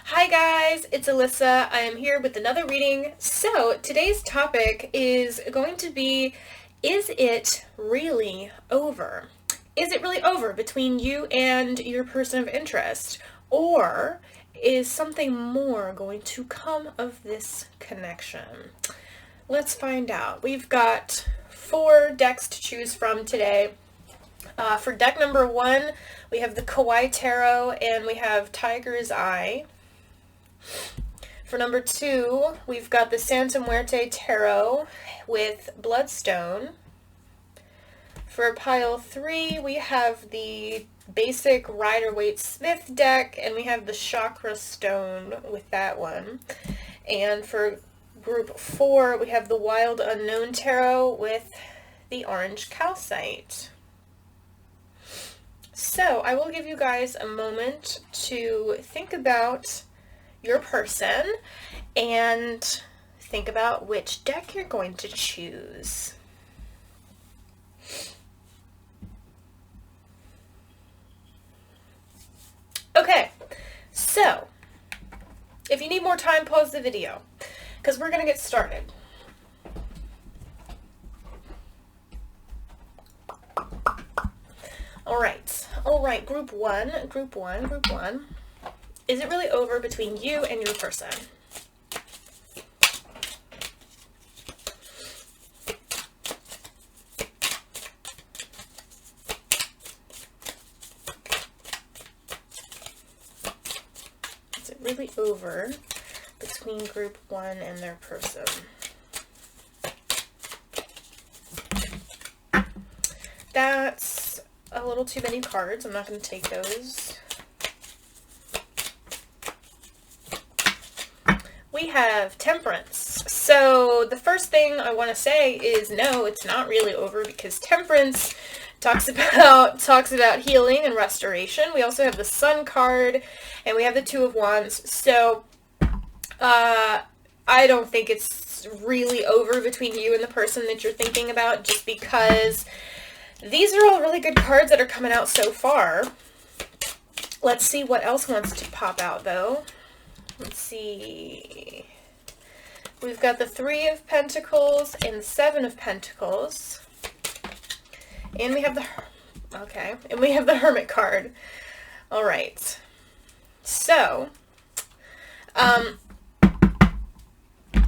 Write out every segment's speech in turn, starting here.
Hi guys, it's Alyssa. I am here with another reading. So today's topic is going to be, is it really over? Is it really over between you and your person of interest? Or is something more going to come of this connection? Let's find out. We've got 4 decks to choose from today. For deck number 1, we have the Kawaii Tarot and we have Tiger's Eye. For number 2, we've got the Muerte Tarot with Bloodstone. For pile 3, we have the basic Rider-Waite Smith deck, and we have the Chakra Stone with that one. And for group 4, we have the Wild Unknown Tarot with the Orange Calcite. So I will give you guys a moment to think about your person and think about which deck you're going to choose. Okay, so if you need more time, pause the video because we're going to get started. All right, group one. Is it really over between you and your person? Is it really over between group 1 and their person? That's a little too many cards. I'm not going to take those. We have Temperance. So the first thing I want to say is no, it's not really over, because Temperance talks about healing and restoration. We also have the Sun card and we have the Two of Wands. So I don't think it's really over between you and the person that you're thinking about, just because these are all really good cards that are coming out so far. Let's see what else wants to pop out, though. Let's see. We've got the 3 of Pentacles and the 7 of Pentacles. And we have the... Okay. And we have the Hermit card. All right. So,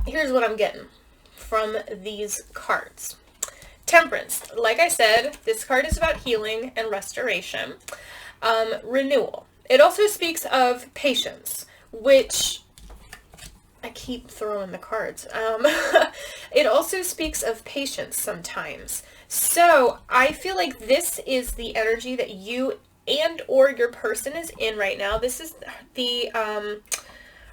here's what I'm getting from these cards. Temperance. Like I said, this card is about healing and restoration. Renewal. It also speaks of patience, which I keep throwing the cards. It also speaks of patience sometimes. So I feel like this is the energy that you and or your person is in right now. This is the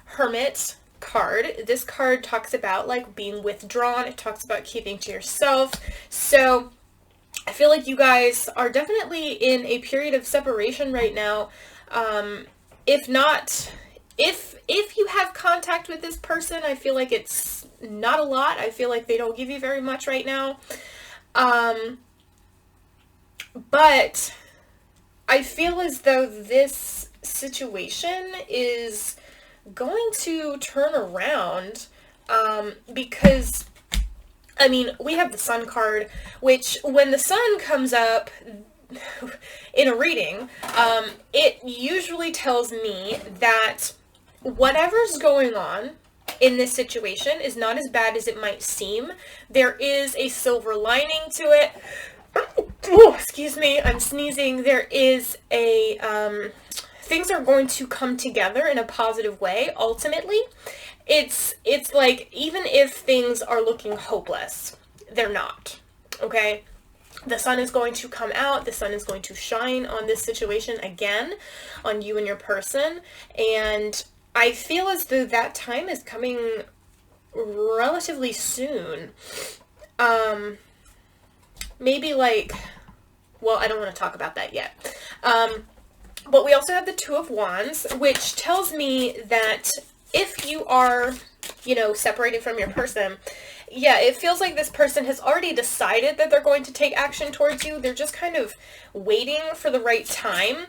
Hermit card. This card talks about like being withdrawn. It talks about keeping to yourself. So I feel like you guys are definitely in a period of separation right now. If not, if you have contact with this person, I feel like it's not a lot. I feel like they don't give you very much right now. But I feel as though this situation is going to turn around, because, I mean, we have the Sun card, which when the Sun comes up in a reading, it usually tells me that whatever's going on in this situation is not as bad as it might seem. There is a silver lining to it. Oh, excuse me, I'm sneezing. There is a, things are going to come together in a positive way, ultimately. It's like, even if things are looking hopeless, they're not, okay? The sun is going to come out. The sun is going to shine on this situation again, on you and your person. And I feel as though that time is coming relatively soon. Maybe like, well, I don't want to talk about that yet. But we also have the Two of Wands, which tells me that if you are, you know, separated from your person, yeah, it feels like this person has already decided that they're going to take action towards you. They're just kind of waiting for the right time.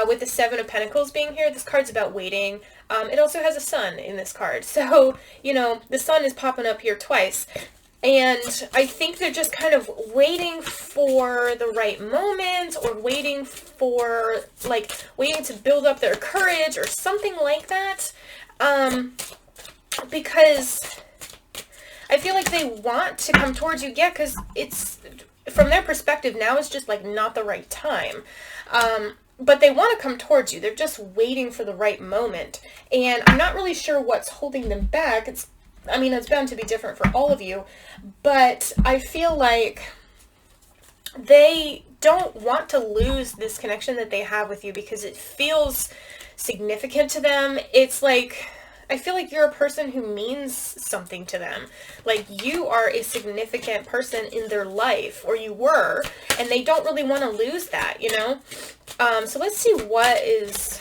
With the Seven of Pentacles being here, this card's about waiting. It also has a sun in this card. So, you know, the sun is popping up here twice. And I think they're just kind of waiting for the right moment, or waiting for, like, waiting to build up their courage or something like that. Because I feel like they want to come towards you. Yeah, because it's, from their perspective, now is just, like, not the right time. But they want to come towards you. They're just waiting for the right moment. And I'm not really sure what's holding them back. I mean, it's bound to be different for all of you. But I feel like they don't want to lose this connection that they have with you because it feels significant to them. It's like, I feel like you're a person who means something to them. Like, you are a significant person in their life, or you were, and they don't really want to lose that, you know? So let's see what is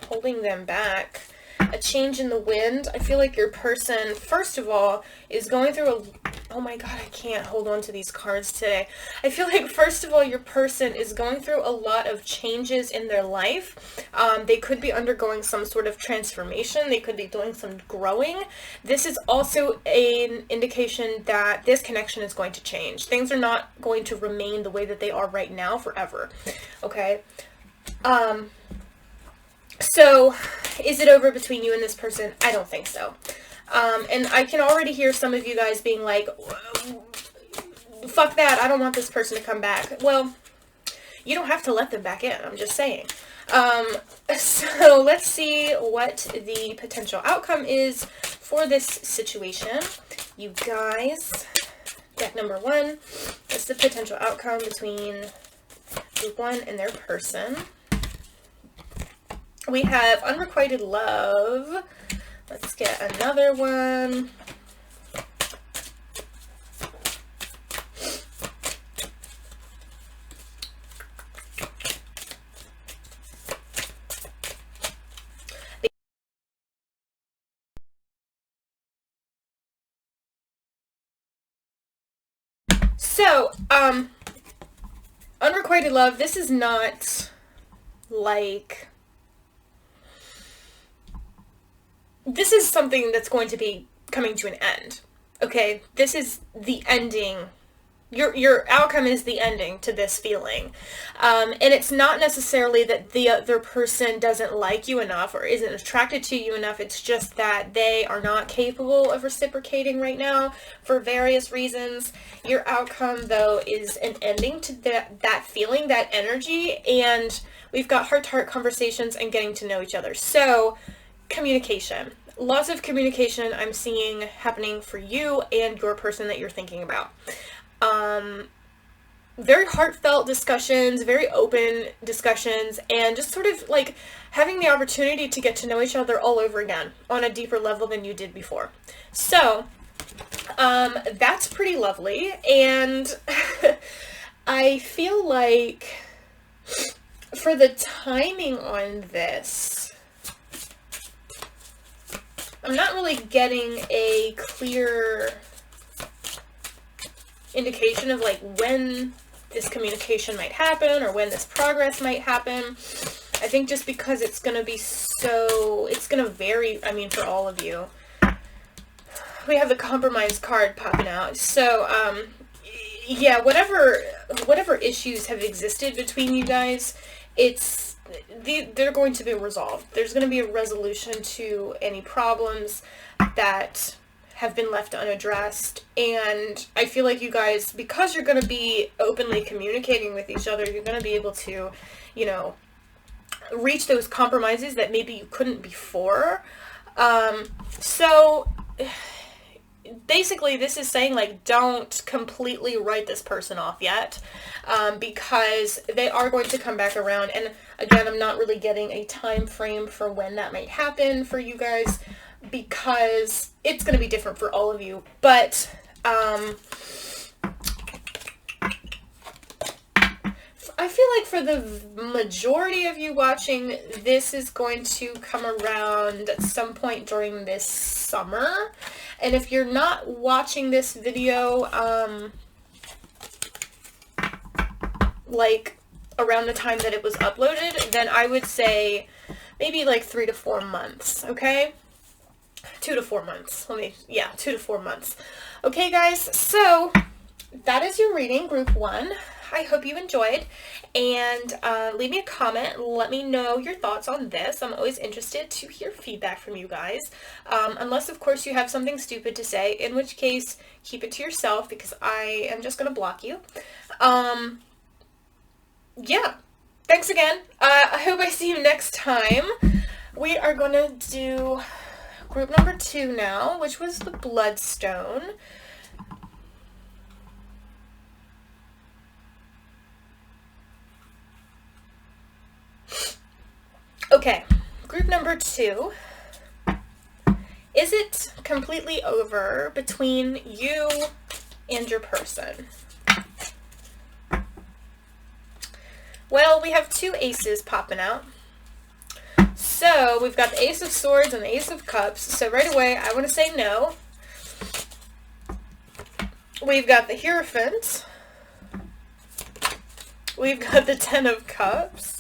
holding them back. A change in the wind. I feel like your person, first of all, is going through oh my god, I can't hold on to these cards today. I feel like, first of all, your person is going through a lot of changes in their life. They could be undergoing some sort of transformation. They could be doing some growing. This is also an indication that this connection is going to change. Things are not going to remain the way that they are right now forever. Okay? So, is it over between you and this person? I don't think so. And I can already hear some of you guys being like, fuck that, I don't want this person to come back. Well, you don't have to let them back in, I'm just saying. So let's see what the potential outcome is for this situation. You guys, deck number 1, what's the potential outcome between group 1 and their person? We have unrequited love. Let's get another one. So, unrequited love, this is not like, this is something that's going to be coming to an end. Okay, this is the ending. Your outcome is the ending to this feeling. And it's not necessarily that the other person doesn't like you enough or isn't attracted to you enough. It's just that they are not capable of reciprocating right now for various reasons. Your outcome, though, is an ending to that feeling, that energy. And we've got heart-to-heart conversations and getting to know each other. So, communication. Lots of communication I'm seeing happening for you and your person that you're thinking about. Very heartfelt discussions, very open discussions, and just sort of like having the opportunity to get to know each other all over again on a deeper level than you did before. So, that's pretty lovely, and I feel like for the timing on this, I'm not really getting a clear indication of like when this communication might happen or when this progress might happen. I think just because it's going to be it's going to vary, I mean, for all of you. We have the compromise card popping out. So, yeah, whatever issues have existed between you guys, they're going to be resolved. There's going to be a resolution to any problems that have been left unaddressed, and I feel like you guys, because you're going to be openly communicating with each other, you're going to be able to, you know, reach those compromises that maybe you couldn't before. So basically this is saying, like, don't completely write this person off yet, because they are going to come back around. And again, I'm not really getting a time frame for when that might happen for you guys, because it's going to be different for all of you. But I feel like for the majority of you watching, this is going to come around at some point during this summer. And if you're not watching this video, like around the time that it was uploaded, then I would say maybe like 3 to 4 months, okay? 2 to 4 months. 2 to 4 months. Okay, guys, so that is your reading, group 1. I hope you enjoyed, and leave me a comment. Let me know your thoughts on this. I'm always interested to hear feedback from you guys, unless, of course, you have something stupid to say, in which case, keep it to yourself, because I am just going to block you. Yeah, thanks again. I hope I see you next time. We are going to do group number 2 now, which was the Bloodstone. Okay, group number 2. Is it completely over between you and your person? Well, we have 2 aces popping out. So we've got the Ace of Swords and the Ace of Cups. So right away, I want to say no. We've got the Hierophant. We've got the Ten of Cups.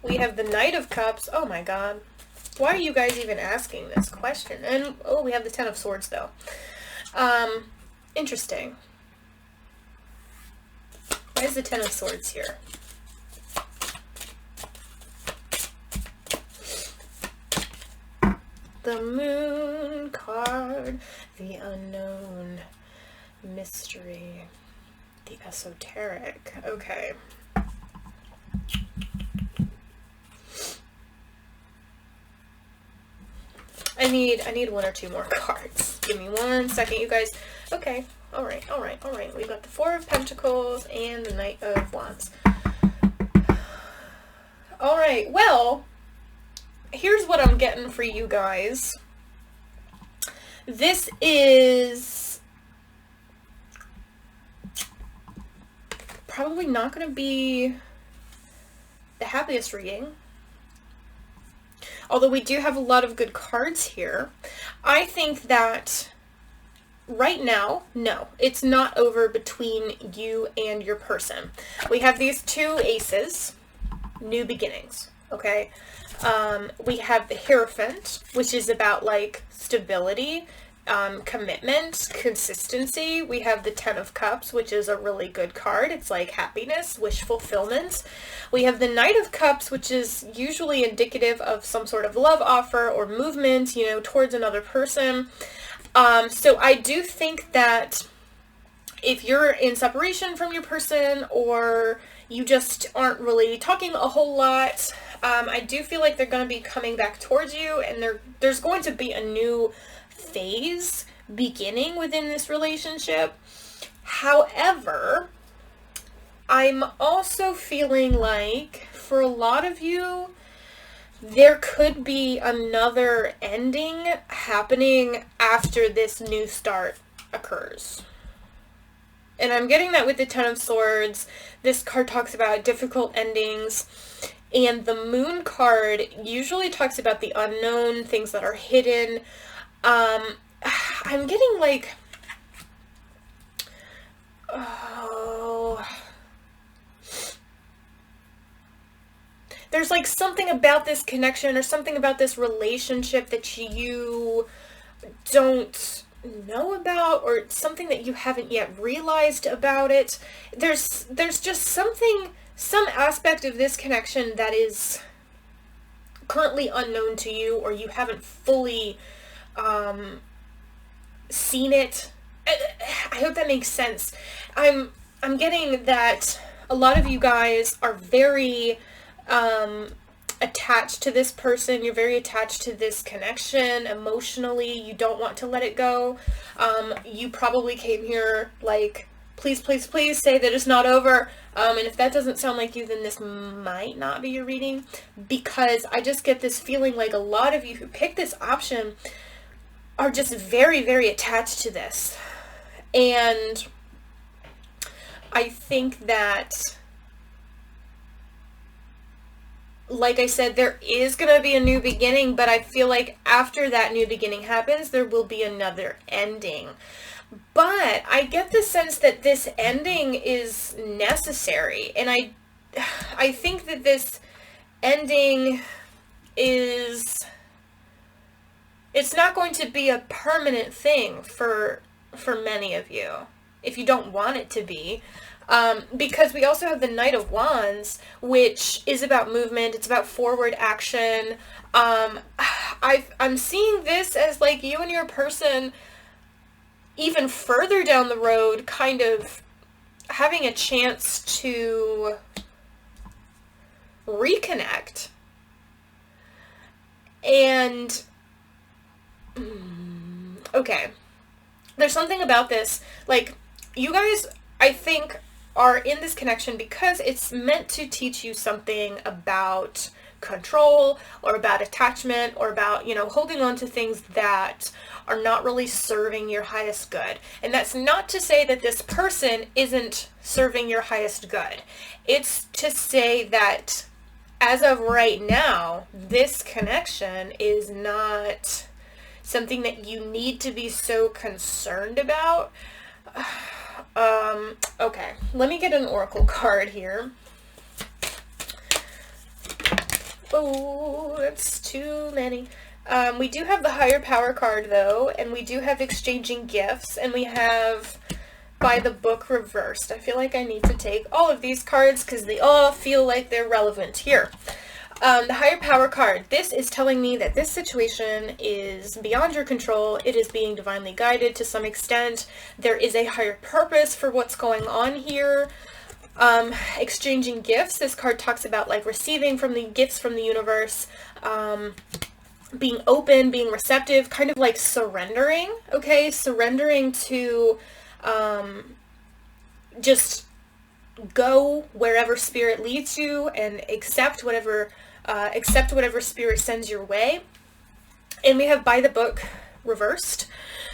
We have the Knight of Cups. Oh my god. Why are you guys even asking this question? And, oh, we have the Ten of Swords, though. Interesting. Why is the Ten of Swords here? The Moon card, the unknown, mystery, the esoteric. Okay. I need 1 or 2 more cards. Give me 1 second, you guys. Okay. All right. We've got the Four of Pentacles and the Knight of Wands. All right. Well, here's what I'm getting for you guys. This is probably not going to be the happiest reading. Although we do have a lot of good cards here. I think that right now, no, it's not over between you and your person. We have these 2 aces, new beginnings, okay? We have the Hierophant, which is about like stability, commitment, consistency. We have the Ten of Cups, which is a really good card. It's like happiness, wish fulfillment. We have the Knight of Cups, which is usually indicative of some sort of love offer or movement, you know, towards another person. So I do think that if you're in separation from your person, or you just aren't really talking a whole lot, I do feel like they're going to be coming back towards you, and there's going to be a new phase beginning within this relationship. However, I'm also feeling like for a lot of you, there could be another ending happening after this new start occurs. And I'm getting that with the Ten of Swords. This card talks about difficult endings. And the Moon card usually talks about the unknown, things that are hidden. I'm getting like, there's like something about this connection or something about this relationship that you don't know about, or something that you haven't yet realized about it. There's just something, some aspect of this connection that is currently unknown to you, or you haven't fully seen it. I hope that makes sense. I'm getting that a lot of you guys are very attached to this person. You're very attached to this connection emotionally. You don't want to let it go. You probably came here like, please, please, please say that it's not over. And if that doesn't sound like you, then this might not be your reading, because I just get this feeling like a lot of you who pick this option are just very, very attached to this. And I think that like I said, there is going to be a new beginning, but I feel like after that new beginning happens, there will be another ending. But I get the sense that this ending is necessary, and I think that this ending is, it's not going to be a permanent thing for many of you, if you don't want it to be. Because we also have the Knight of Wands, which is about movement. It's about forward action. I'm seeing this as like you and your person even further down the road kind of having a chance to reconnect. And okay, there's something about this, like, you guys, I think, are in this connection because it's meant to teach you something about control, or about attachment, or about, you know, holding on to things that are not really serving your highest good. And that's not to say that this person isn't serving your highest good. It's to say that as of right now, this connection is not something that you need to be so concerned about. Okay, let me get an oracle card here. Oh, that's too many. We do have the higher power card though, and we do have exchanging gifts, and we have by the book reversed. I feel like I need to take all of these cards because they all feel like they're relevant here. The higher power card. This is telling me that this situation is beyond your control. It is being divinely guided to some extent. There is a higher purpose for what's going on here. Exchanging gifts. This card talks about like receiving from the gifts from the universe, being open, being receptive, kind of like surrendering. Okay, surrendering to just go wherever spirit leads you and accept whatever spirit sends your way. And we have by the book reversed.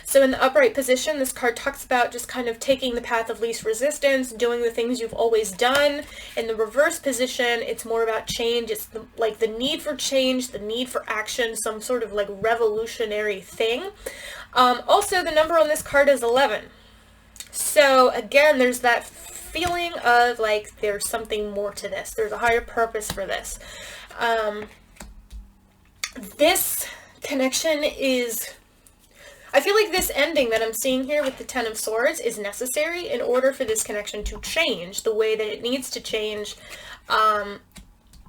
So in the upright position, this card talks about just kind of taking the path of least resistance, doing the things you've always done. In the reverse position, it's more about change. It's like the need for change, the need for action, some sort of like revolutionary thing. Also, the number on this card is 11. So again, there's that feeling of like there's something more to this. There's a higher purpose for this. This connection is, I feel like this ending that I'm seeing here with the Ten of Swords is necessary in order for this connection to change the way that it needs to change,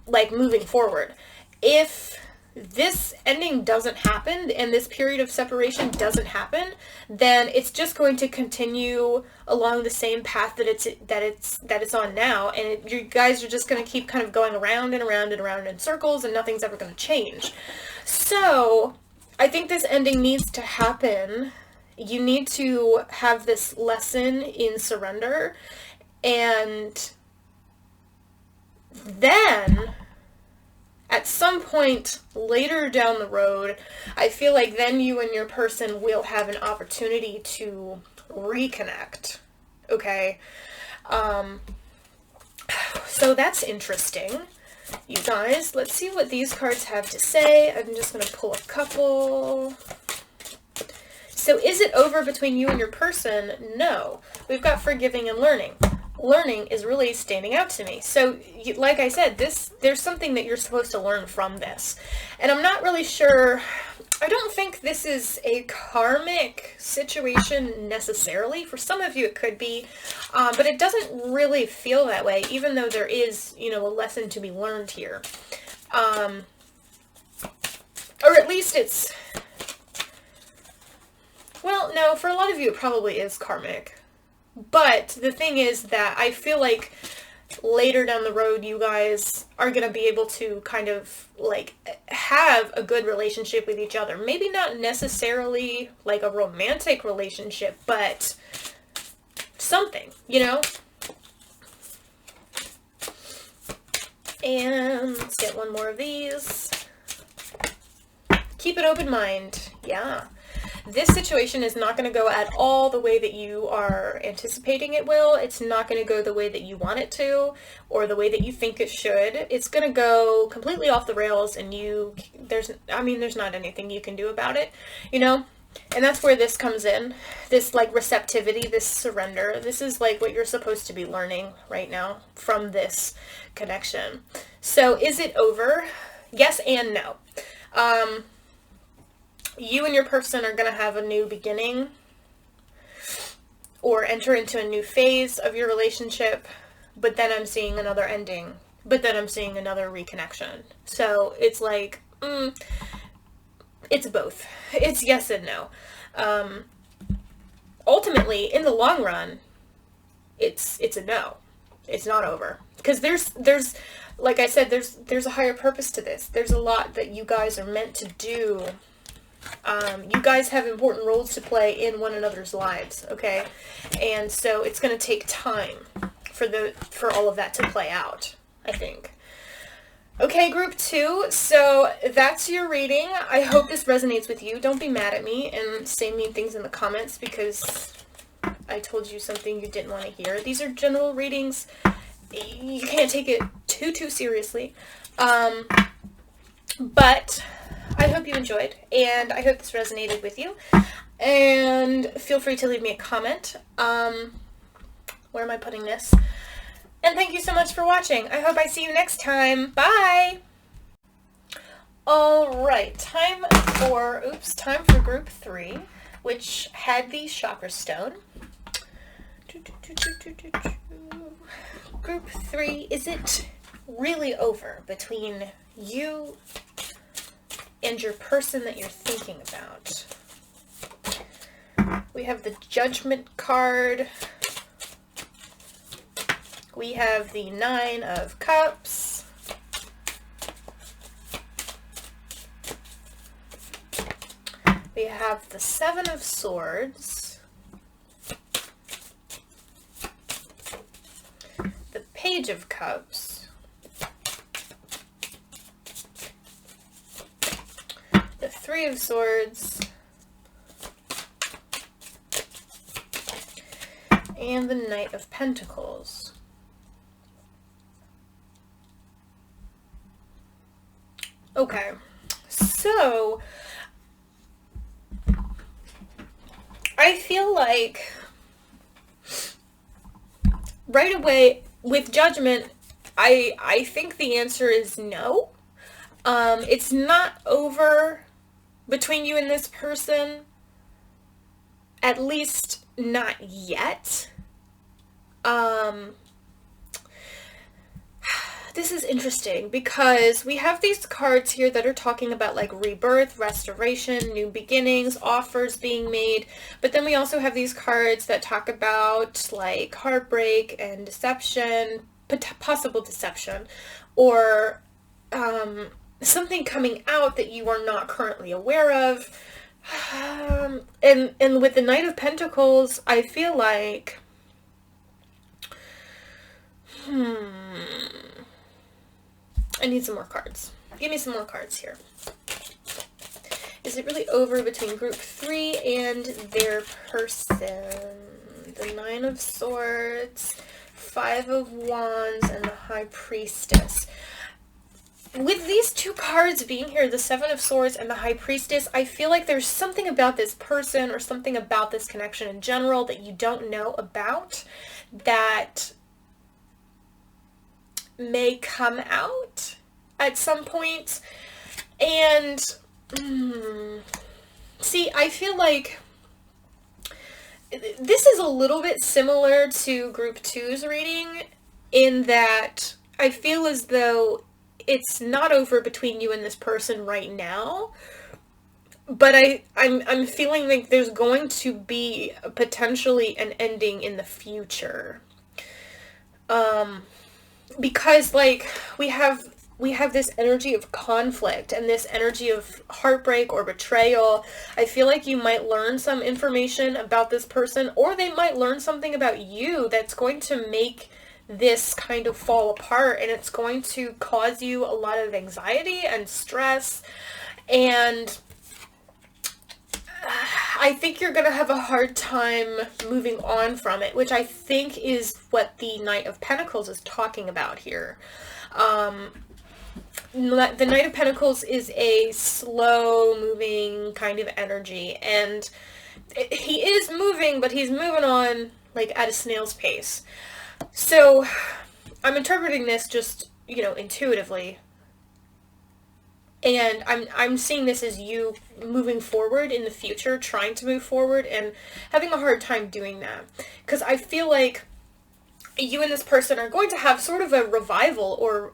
like moving forward. If this ending doesn't happen and this period of separation doesn't happen, then it's just going to continue along the same path that it's on now, and you guys are just going to keep kind of going around and around and around in circles, and nothing's ever going to change. So I think this ending needs to happen. You need to have this lesson in surrender, and then at some point later down the road, I feel like then you and your person will have an opportunity to reconnect. Okay? So that's interesting. You guys, let's see what these cards have to say. I'm just going to pull a couple. So is it over between you and your person? No. We've got forgiving and learning. Learning is really standing out to me. So, like I said, there's something that you're supposed to learn from this. And I'm not really sure, I don't think this is a karmic situation necessarily. For some of you it could be, but it doesn't really feel that way, even though there is, you know, a lesson to be learned here. Or at least it's, well, no, for a lot of you it probably is karmic. But the thing is that I feel like later down the road, you guys are going to be able to kind of like have a good relationship with each other. Maybe not necessarily like a romantic relationship, but something, you know? And let's get one more of these. Keep an open mind. Yeah. This situation is not going to go at all the way that you are anticipating it will. It's not going to go the way that you want it to, or the way that you think it should. It's going to go completely off the rails, and there's not anything you can do about it, you know? And that's where this comes in. This, like, receptivity, this surrender. This is, like, what you're supposed to be learning right now from this connection. So, is it over? Yes and no. You and your person are going to have a new beginning or enter into a new phase of your relationship, but then I'm seeing another ending, but then I'm seeing another reconnection. So it's like, it's both. It's yes and no. Ultimately, in the long run, it's a no. It's not over. Because there's like I said, there's a higher purpose to this. There's a lot that you guys are meant to do. You guys have important roles to play in one another's lives, okay? And so it's going to take time for all of that to play out, I think. Okay, group 2, so that's your reading. I hope this resonates with you. Don't be mad at me and say mean things in the comments because I told you something you didn't want to hear. These are general readings. You can't take it too seriously. But I hope you enjoyed, and I hope this resonated with you. And feel free to leave me a comment. Where am I putting this? And thank you so much for watching. I hope I see you next time. Bye! Alright, time for group 3, which had the chakra stone. Group 3, is it really over between you and your person that you're thinking about? We have the Judgment card. We have the 9 of Cups. We have the 7 of Swords. The Page of Cups. The 3 of Swords. And the Knight of Pentacles. Okay, so I feel like right away with Judgment, I think the answer is no. It's not over between you and this person, at least not yet. This is interesting because we have these cards here that are talking about like rebirth, restoration, new beginnings, offers being made. But then we also have these cards that talk about like heartbreak and deception, possible deception, or something coming out that you are not currently aware of. And with the Knight of Pentacles, I feel like I need some more cards. Give me some more cards here. Is it really over between group 3 and their person? The 9 of Swords, 5 of Wands, and the High Priestess. With these two cards being here, the 7 of Swords and the High Priestess, I feel like there's something about this person or something about this connection in general that you don't know about that may come out at some point. And see, I feel like this is a little bit similar to group 2's reading in that I feel as though it's not over between you and this person right now, but I'm feeling like there's going to be potentially an ending in the future. Because like we have this energy of conflict and this energy of heartbreak or betrayal. I feel like you might learn some information about this person, or they might learn something about you that's going to make this kind of fall apart, and it's going to cause you a lot of anxiety and stress. And I think you're going to have a hard time moving on from it, which I think is what the Knight of Pentacles is talking about here. The Knight of Pentacles is a slow-moving kind of energy, and he is moving, but he's moving on, like, at a snail's pace. So, I'm interpreting this just, you know, intuitively. And I'm seeing this as you moving forward in the future, trying to move forward, and having a hard time doing that. Because I feel like you and this person are going to have sort of a revival or,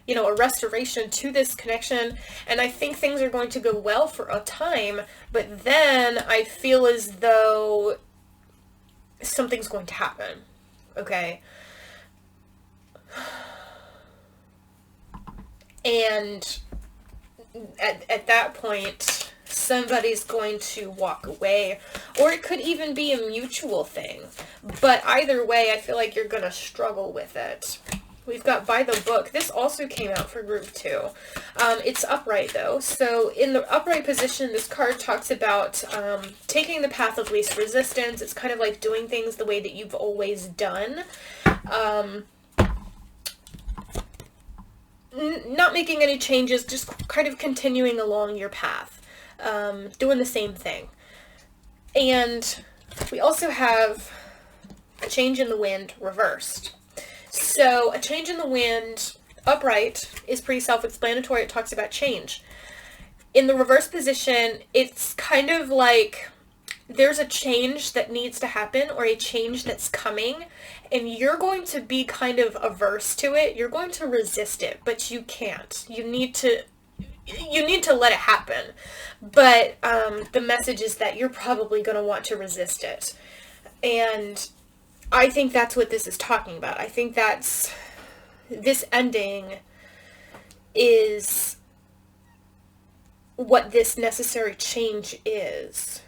you know, a restoration to this connection. And I think things are going to go well for a time. But then I feel as though something's going to happen. Okay? And at that point, somebody's going to walk away, or it could even be a mutual thing. But either way, I feel like you're going to struggle with it. We've got By the Book. This also came out for group 2. It's upright, though. So in the upright position, this card talks about taking the path of least resistance. It's kind of like doing things the way that you've always done. Not making any changes, just kind of continuing along your path, doing the same thing. And we also have a change in the wind reversed. So a change in the wind upright is pretty self-explanatory. It talks about change. In the reverse position, it's kind of like there's a change that needs to happen, or a change that's coming, and you're going to be kind of averse to it. You're going to resist it, but you can't. You need to let it happen. But the message is that you're probably going to want to resist it. And I think that's what this is talking about. I think that's, this ending is what this necessary change is.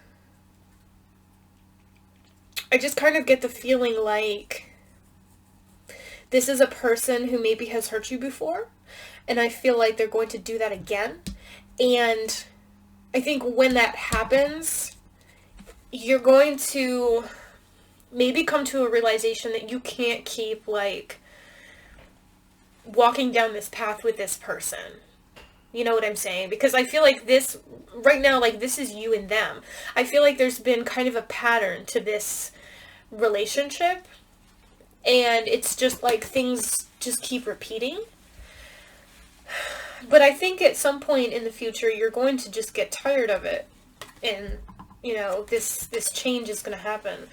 I just kind of get the feeling like this is a person who maybe has hurt you before, and I feel like they're going to do that again. And I think when that happens, you're going to maybe come to a realization that you can't keep, like, walking down this path with this person. You know what I'm saying? Because I feel like this, right now, like, this is you and them. I feel like there's been kind of a pattern to this relationship, and it's just like things just keep repeating. But I think at some point in the future, you're going to just get tired of it, and, you know, this change is going to happen.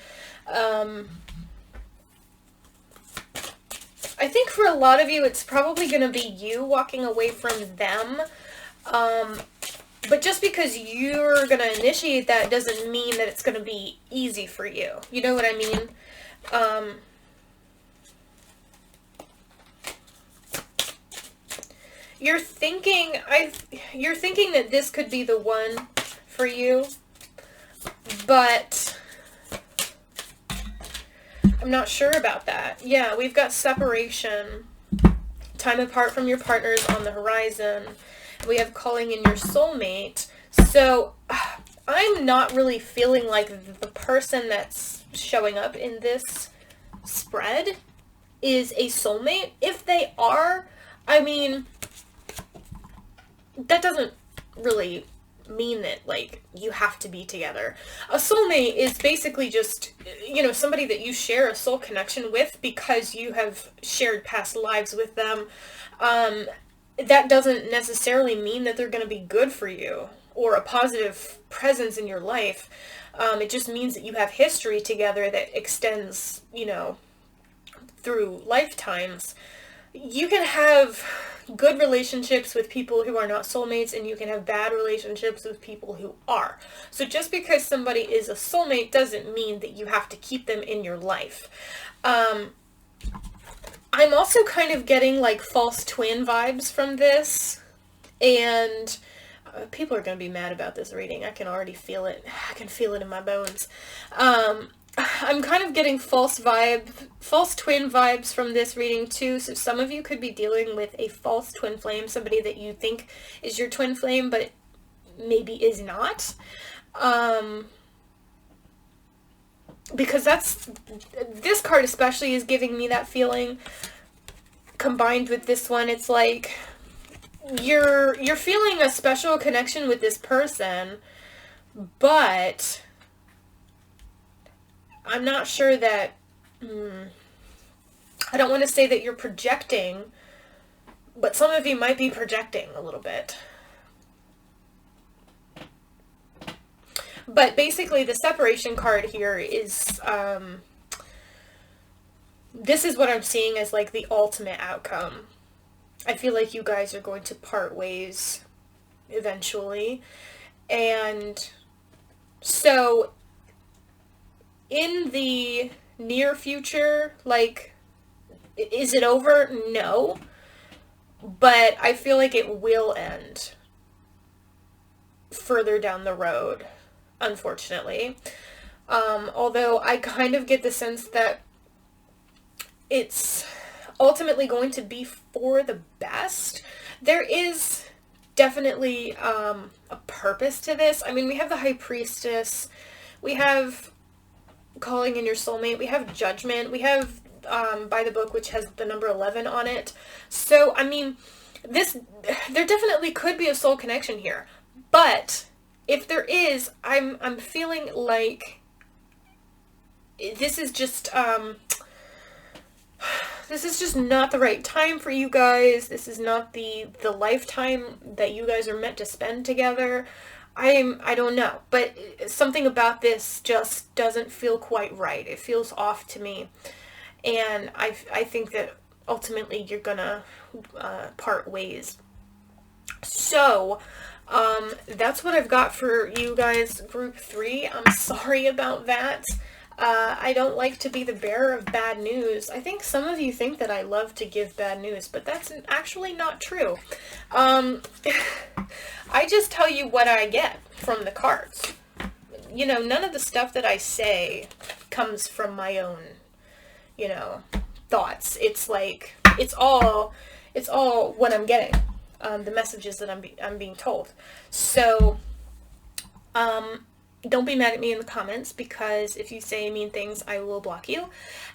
I think for a lot of you, it's probably going to be you walking away from them. But just because you're going to initiate that doesn't mean that it's going to be easy for you. You know what I mean? You're thinking that this could be the one for you, but I'm not sure about that. Yeah, we've got separation, time apart from your partners on the horizon. We have calling in your soulmate. So I'm not really feeling like the person that's showing up in this spread is a soulmate. If they are, I mean, that doesn't really mean that, like, you have to be together. A soulmate is basically just, you know, somebody that you share a soul connection with because you have shared past lives with them. That doesn't necessarily mean that they're going to be good for you or a positive presence in your life. It just means that you have history together that extends, you know, through lifetimes. You can have good relationships with people who are not soulmates, and you can have bad relationships with people who are. So just because somebody is a soulmate doesn't mean that you have to keep them in your life. I'm also kind of getting, like, false twin vibes from this, and people are going to be mad about this reading. I can already feel it. I can feel it in my bones. I'm kind of getting false twin vibes from this reading too. So some of you could be dealing with a false twin flame, somebody that you think is your twin flame, but maybe is not. because this card especially is giving me that feeling. Combined with this one, it's like you're feeling a special connection with this person, but I'm not sure that, I don't want to say that you're projecting, but some of you might be projecting a little bit. But basically the separation card here is, this is what I'm seeing as like the ultimate outcome. I feel like you guys are going to part ways eventually. And so in the near future, like, is it over? No. But I feel like it will end further down the road, unfortunately. Although I kind of get the sense that it's ultimately going to be for the best. There is definitely a purpose to this. I mean, we have the High Priestess, we have calling in your soulmate, we have Judgment, we have by the book, which has the number 11 on it. So, I mean, there definitely could be a soul connection here. But if there is, I'm feeling like this is just not the right time for you guys. This is not the lifetime that you guys are meant to spend together. I don't know, but something about this just doesn't feel quite right. It feels off to me. And I think that ultimately you're gonna part ways. So, that's what I've got for you guys, group 3. I'm sorry about that. I don't like to be the bearer of bad news. I think some of you think that I love to give bad news, but that's actually not true. I just tell you what I get from the cards. You know, none of the stuff that I say comes from my own, thoughts. It's like, it's all what I'm getting, the messages that I'm being told. So, don't be mad at me in the comments, because if you say mean things, I will block you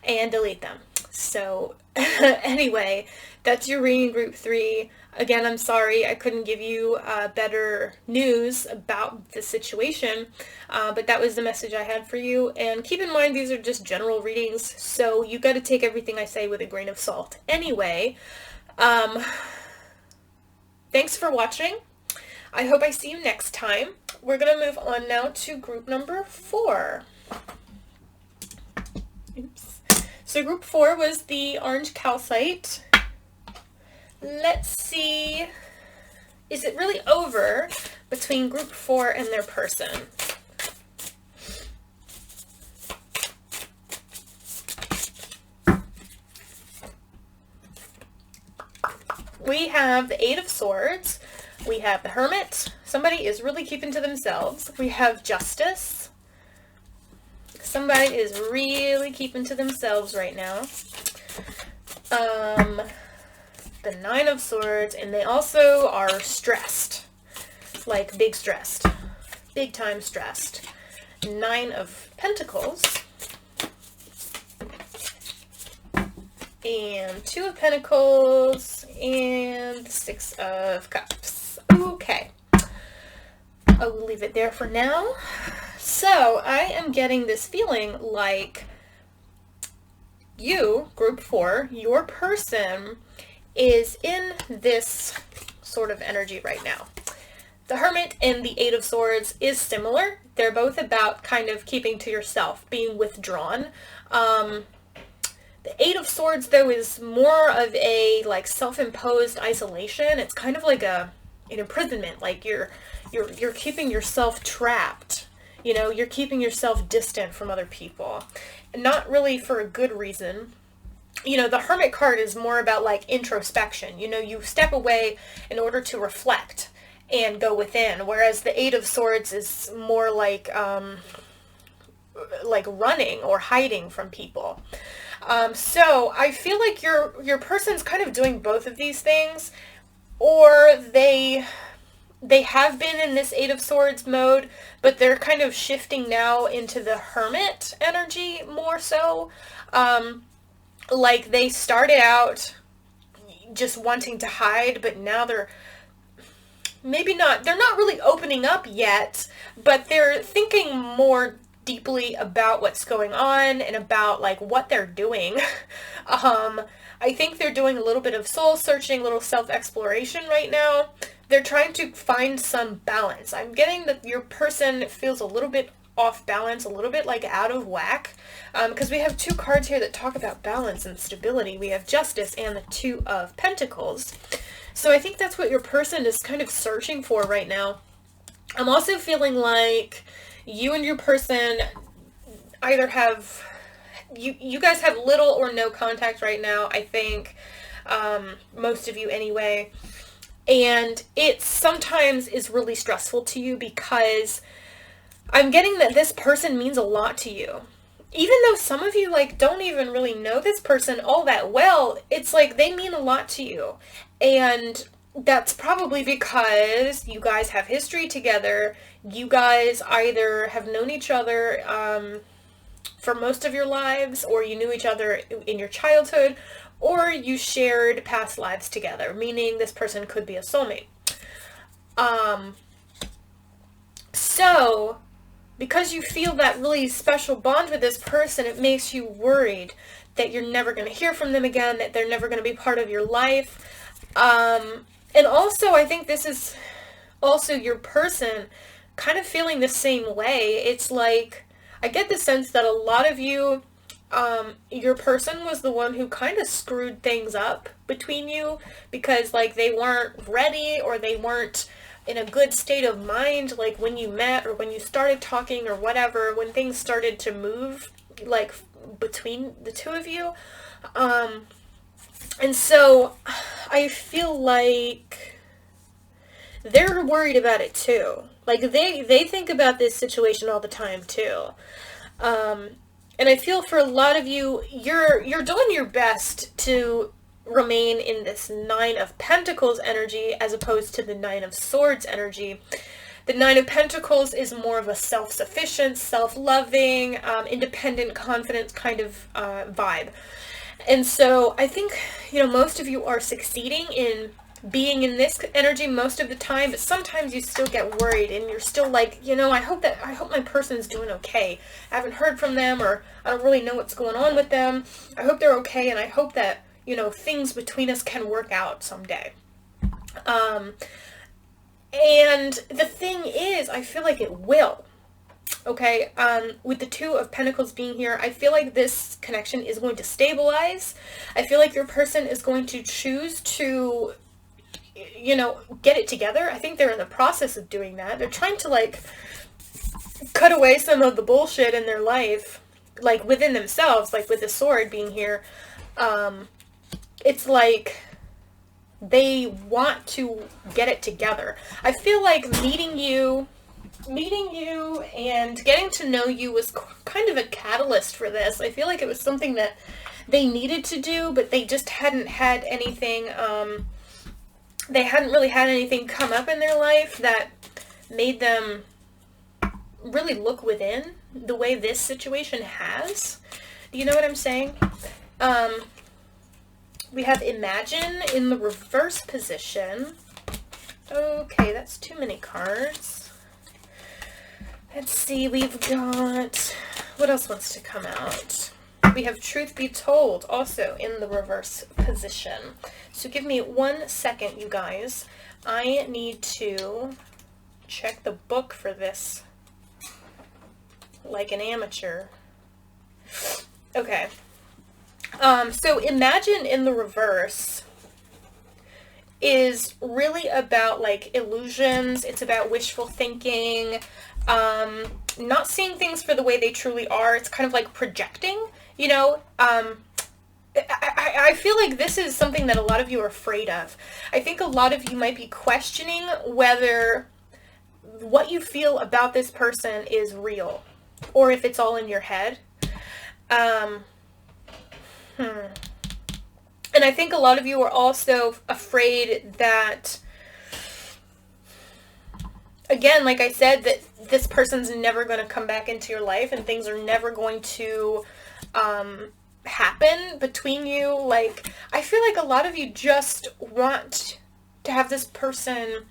and delete them. So anyway, that's your reading, group 3. Again, I'm sorry I couldn't give you better news about the situation, but that was the message I had for you. And keep in mind, these are just general readings, so you got to take everything I say with a grain of salt. Anyway, thanks for watching. I hope I see you next time. We're going to move on now to group number 4. Oops. So group 4 was the orange calcite. Let's see, is it really over between group 4 and their person? We have the 8 of Swords. We have the Hermit. Somebody is really keeping to themselves. We have Justice. Somebody is really keeping to themselves right now. The 9 of Swords, and they also are stressed. Like big stressed. Big time stressed. 9 of Pentacles. And 2 of Pentacles. And 6 of Cups. Okay. I will leave it there for now. So, I am getting this feeling like you, group 4, your person is in this sort of energy right now. The Hermit and the 8 of Swords is similar. They're both about kind of keeping to yourself, being withdrawn. The 8 of Swords, though, is more of a like self-imposed isolation. It's kind of like an imprisonment, like you're keeping yourself trapped. You're keeping yourself distant from other people. Not really for a good reason. The Hermit card is more about like introspection. You step away in order to reflect and go within, whereas the 8 of Swords is more like running or hiding from people. So I feel like your person's kind of doing both of these things, or they they have been in this Eight of Swords mode, but they're kind of shifting now into the Hermit energy more so. Like they started out just wanting to hide, but now they're they're not really opening up yet, but they're thinking more deeply about what's going on and about like what they're doing. I think they're doing a little bit of soul searching, a little self-exploration right now. They're trying to find some balance. I'm getting that your person feels a little bit off balance, a little bit like out of whack, because we have two cards here that talk about balance and stability. We have Justice and the Two of Pentacles. So I think that's what your person is kind of searching for right now. I'm also feeling like you and your person either have, you guys have little or no contact right now, I think, most of you anyway. And it sometimes is really stressful to you because I'm getting that this person means a lot to you. Even though some of you like don't even really know this person all that well, it's like they mean a lot to you. And that's probably because you guys have history together. You guys either have known each other for most of your lives, or you knew each other in your childhood, or you shared past lives together, meaning this person could be a soulmate. So because you feel that really special bond with this person, it makes you worried that you're never going to hear from them again, that they're never going to be part of your life. And also, I think this is also your person kind of feeling the same way. It's like, I get the sense that a lot of you, your person was the one who kind of screwed things up between you because like they weren't ready, or they weren't in a good state of mind, like when you met or when you started talking or whatever, when things started to move like between the two of you. And so I feel like they're worried about it too. Like they think about this situation all the time too. And I feel for a lot of you, you're doing your best to remain in this Nine of Pentacles energy as opposed to the Nine of Swords energy. The Nine of Pentacles is more of a self-sufficient, self-loving, independent, confident kind of vibe. And so I think, most of you are succeeding in being in this energy most of the time, but sometimes you still get worried and you're still like, I hope my person's doing okay. I haven't heard from them, or I don't really know what's going on with them. I hope they're okay, and I hope that, things between us can work out someday. And the thing is, I feel like it will. Okay, with the Two of Pentacles being here, I feel like this connection is going to stabilize. I feel like your person is going to choose to, get it together. I think they're in the process of doing that. They're trying to, like, cut away some of the bullshit in their life, like, within themselves, like, with the Sword being here. It's like they want to get it together. I feel like meeting you and getting to know you was kind of a catalyst for this. I feel like it was something that they needed to do, but they just hadn't had anything, they hadn't really had anything come up in their life that made them really look within the way this situation has. Do you know what I'm saying? We have Imagine in the reverse position. Okay, that's too many cards. Let's see, we've got, what else wants to come out? We have Truth Be Told also in the reverse position. So give me 1 second, you guys. I need to check the book for this like an amateur. Okay. So Imagine in the reverse is really about like illusions. It's about wishful thinking, not seeing things for the way they truly are. It's kind of like projecting, I feel like this is something that a lot of you are afraid of. I think a lot of you might be questioning whether what you feel about this person is real or if it's all in your head. And I think a lot of you are also afraid that again, like I said, that this person's never going to come back into your life and things are never going to happen between you. Like, I feel like a lot of you just want to have this person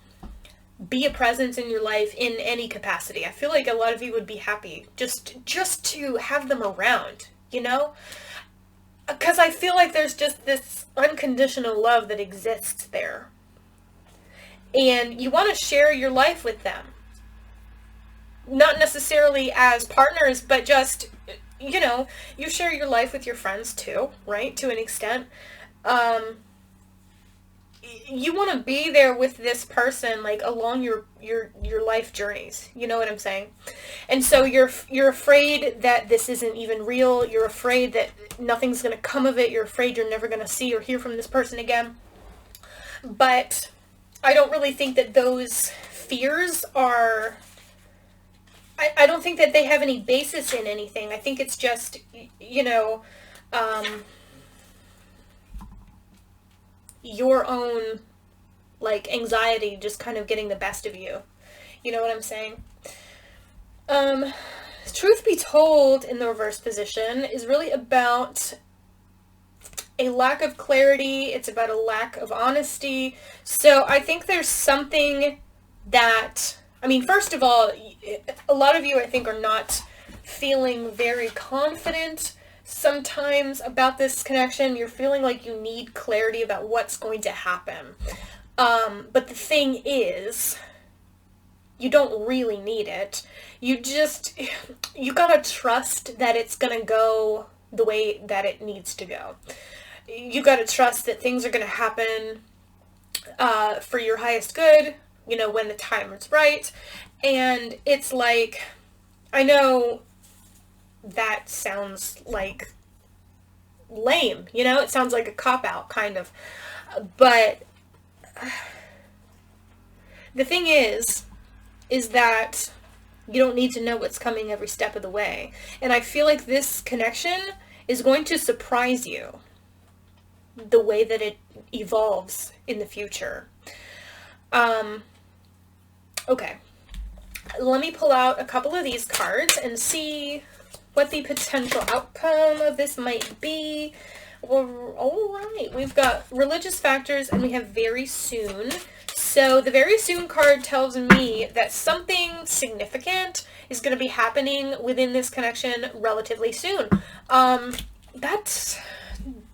be a presence in your life in any capacity. I feel like a lot of you would be happy just to have them around, you know? Because I feel like there's just this unconditional love that exists there. And you want to share your life with them. Not necessarily as partners, but just, you know, you share your life with your friends too, right? To an extent. You want to be there with this person, like, along your life journeys. You know what I'm saying? And so you're afraid that this isn't even real. You're afraid that nothing's going to come of it. You're afraid you're never going to see or hear from this person again. But I don't really think that those fears are... I don't think that they have any basis in anything. I think it's just, you know, your own, like, anxiety just kind of getting the best of you. You know what I'm saying? Truth be told, in the reverse position, is really about a lack of clarity. It's about a lack of honesty. So I think there's something that... I mean, first of all, a lot of you, I think, are not feeling very confident sometimes about this connection. You're feeling like you need clarity about what's going to happen. But the thing is, you don't really need it. You gotta trust that it's gonna go the way that it needs to go. You gotta trust that things are gonna happen for your highest good, you know, when the time is right. And it's like, I know that sounds like lame, you know, it sounds like a cop-out kind of, but the thing is that you don't need to know what's coming every step of the way. And I feel like this connection is going to surprise you the way that it evolves in the future. Okay, let me pull out a couple of these cards and see what the potential outcome of this might be. All right, we've got religious factors and we have very soon. So the very soon card tells me that something significant is going to be happening within this connection relatively soon. That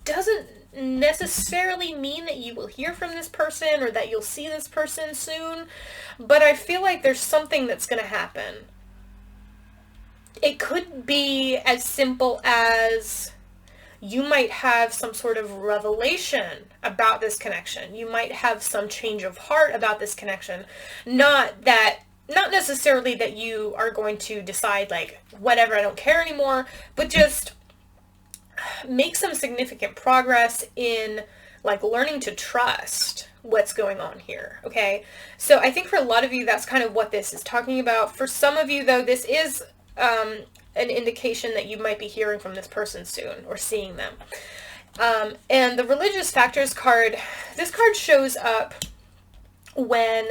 doesn't necessarily mean that you will hear from this person or that you'll see this person soon, but I feel like there's something that's going to happen. It could be as simple as you might have some sort of revelation about this connection. You might have some change of heart about this connection. Not necessarily that you are going to decide, like, whatever, I don't care anymore, but just make some significant progress in, like, learning to trust what's going on here, okay? So I think for a lot of you, that's kind of what this is talking about. For some of you, though, this is an indication that you might be hearing from this person soon or seeing them. And the religious factors card, this card shows up when,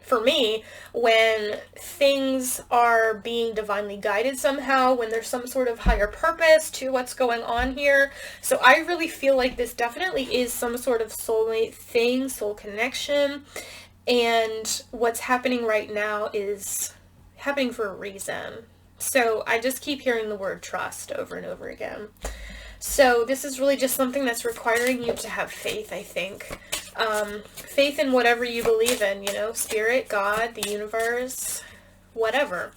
for me, when things are being divinely guided somehow, when there's some sort of higher purpose to what's going on here. So I really feel like this definitely is some sort of soulmate thing, soul connection. And what's happening right now is happening for a reason. So I just keep hearing the word trust over and over again. So this is really just something that's requiring you to have faith, I think. Faith in whatever you believe in, you know, spirit, God, the universe, whatever.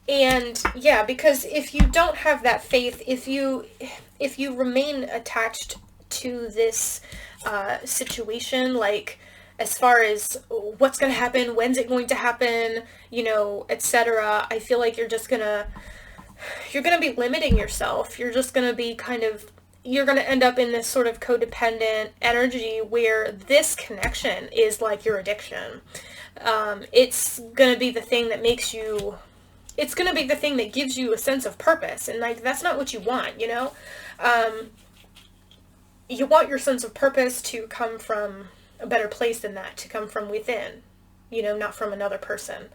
And yeah, because if you don't have that faith, if you remain attached to this situation, like, as far as what's going to happen, when's it going to happen, you know, etc., I feel like you're going to be limiting yourself. You're just going to be you're going to end up in this sort of codependent energy where this connection is like your addiction. It's going to be the thing that it's going to be the thing that gives you a sense of purpose. And, like, that's not what you want, you know? You want your sense of purpose to come from a better place than that, to come from within, you know, not from another person.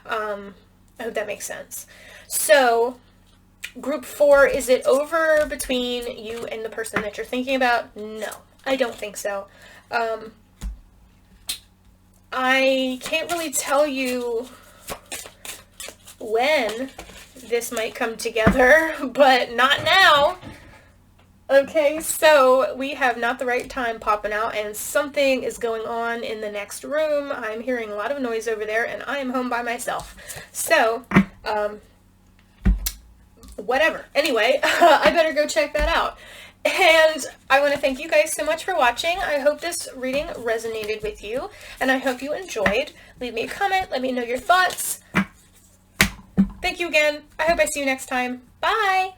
I hope that makes sense. So, group 4, is it over between you and the person that you're thinking about? No, I don't think so. I can't really tell you when this might come together, but not now. Okay, so we have not the right time popping out, and something is going on in the next room. I'm hearing a lot of noise over there, and I am home by myself. So, whatever. Anyway, I better go check that out. And I want to thank you guys so much for watching. I hope this reading resonated with you, and I hope you enjoyed. Leave me a comment. Let me know your thoughts. Thank you again. I hope I see you next time. Bye!